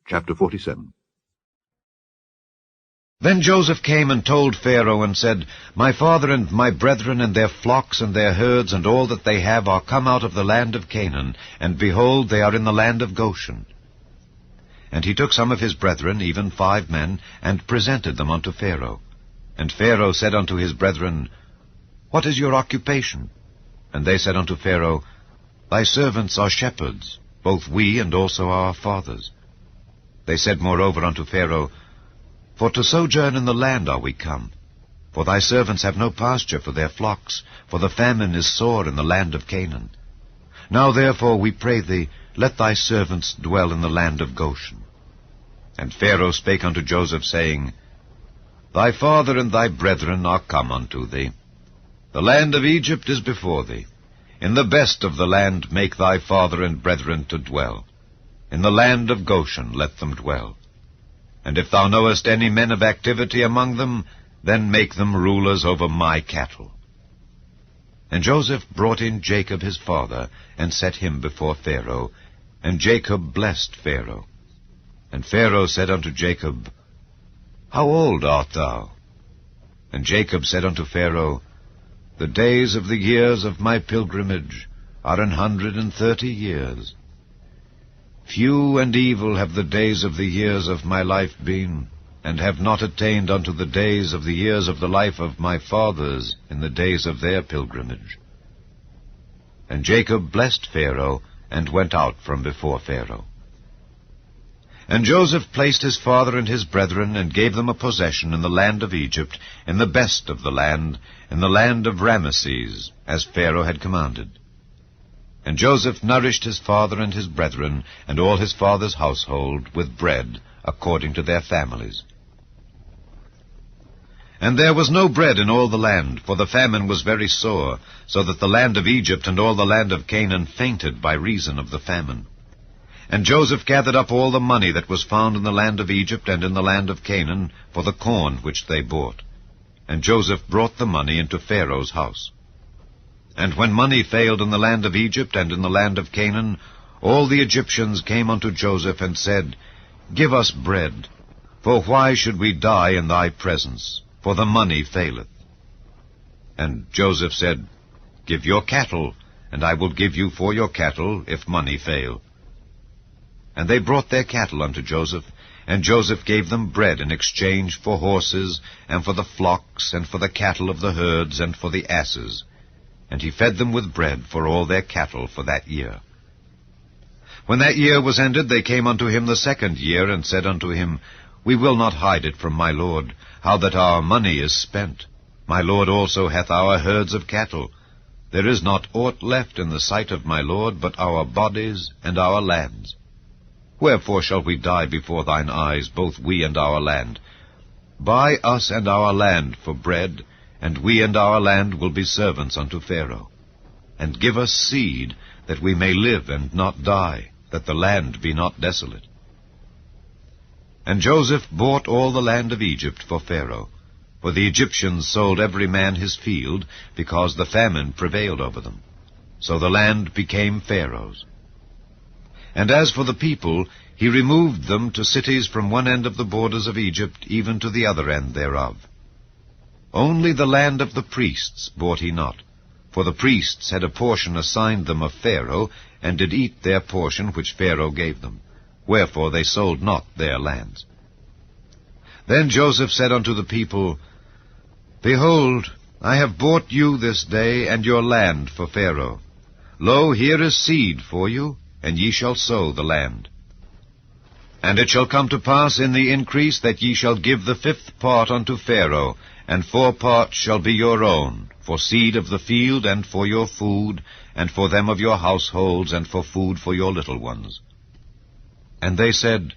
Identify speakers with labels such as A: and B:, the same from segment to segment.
A: Chapter 47.
B: Then Joseph came and told Pharaoh and said, My father and my brethren and their flocks and their herds and all that they have are come out of the land of Canaan, and behold, they are in the land of Goshen. And he took some of his brethren, even 5 men, and presented them unto Pharaoh. And Pharaoh said unto his brethren, What is your occupation? And they said unto Pharaoh, Thy servants are shepherds, both we and also our fathers. They said moreover unto Pharaoh, For to sojourn in the land are we come. For thy servants have no pasture for their flocks, for the famine is sore in the land of Canaan. Now therefore, we pray thee, let thy servants dwell in the land of Goshen. And Pharaoh spake unto Joseph, saying, Thy father and thy brethren are come unto thee. The land of Egypt is before thee. In the best of the land make thy father and brethren to dwell. In the land of Goshen let them dwell. And if thou knowest any men of activity among them, then make them rulers over my cattle. And Joseph brought in Jacob his father, and set him before Pharaoh, and Jacob blessed Pharaoh. And Pharaoh said unto Jacob, How old art thou? And Jacob said unto Pharaoh, The days of the years of my pilgrimage are 130 years. Few and evil have the days of the years of my life been, and have not attained unto the days of the years of the life of my fathers in the days of their pilgrimage. And Jacob blessed Pharaoh, and went out from before Pharaoh. And Joseph placed his father and his brethren, and gave them a possession in the land of Egypt, in the best of the land, in the land of Ramesses, as Pharaoh had commanded. And Joseph nourished his father and his brethren, and all his father's household, with bread, according to their families. And there was no bread in all the land, for the famine was very sore, so that the land of Egypt and all the land of Canaan fainted by reason of the famine. And Joseph gathered up all the money that was found in the land of Egypt and in the land of Canaan, for the corn which they bought. And Joseph brought the money into Pharaoh's house. And when money failed in the land of Egypt and in the land of Canaan, all the Egyptians came unto Joseph and said, Give us bread, for why should we die in thy presence? For the money faileth. And Joseph said, Give your cattle, and I will give you for your cattle, if money fail. And they brought their cattle unto Joseph, and Joseph gave them bread in exchange for horses, and for the flocks, and for the cattle of the herds, and for the asses. And he fed them with bread for all their cattle for that year. When that year was ended, they came unto him the 2nd year, and said unto him, We will not hide it from my lord, how that our money is spent. My lord also hath our herds of cattle. There is not aught left in the sight of my lord, but our bodies and our lands. Wherefore shall we die before thine eyes, both we and our land? Buy us and our land for bread, and we and our land will be servants unto Pharaoh. And give us seed, that we may live and not die, that the land be not desolate. And Joseph bought all the land of Egypt for Pharaoh, for the Egyptians sold every man his field, because the famine prevailed over them. So the land became Pharaoh's. And as for the people, he removed them to cities from one end of the borders of Egypt, even to the other end thereof. Only the land of the priests bought he not, for the priests had a portion assigned them of Pharaoh, and did eat their portion which Pharaoh gave them. Wherefore they sold not their lands. Then Joseph said unto the people, Behold, I have bought you this day and your land for Pharaoh. Lo, here is seed for you, and ye shall sow the land. And it shall come to pass in the increase that ye shall give the 5th part unto Pharaoh, and 4 parts shall be your own, for seed of the field, and for your food, and for them of your households, and for food for your little ones. And they said,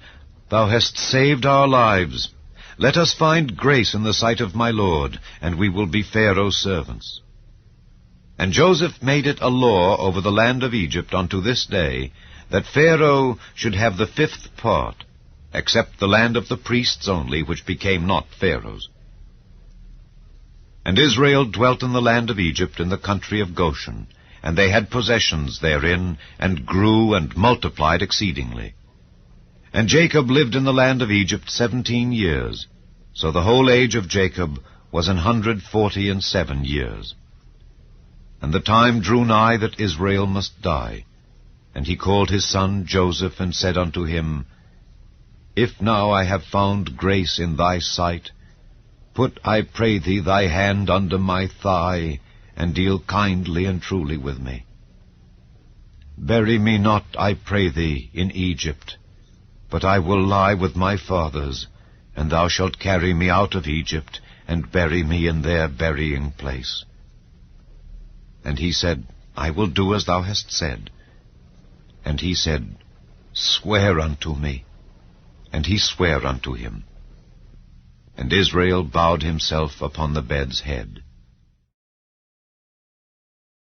B: Thou hast saved our lives. Let us find grace in the sight of my lord, and we will be Pharaoh's servants. And Joseph made it a law over the land of Egypt unto this day, that Pharaoh should have the 5th part, except the land of the priests only, which became not Pharaoh's. And Israel dwelt in the land of Egypt, in the country of Goshen, and they had possessions therein, and grew and multiplied exceedingly. And Jacob lived in the land of Egypt 17 years. So the whole age of Jacob was 147 years. And the time drew nigh that Israel must die. And he called his son Joseph, and said unto him, If now I have found grace in thy sight, put, I pray thee, thy hand under my thigh, and deal kindly and truly with me. Bury me not, I pray thee, in Egypt, but I will lie with my fathers, and thou shalt carry me out of Egypt, and bury me in their burying place. And he said, I will do as thou hast said. And he said, Swear unto me. And he sware unto him. And Israel bowed himself upon the bed's head.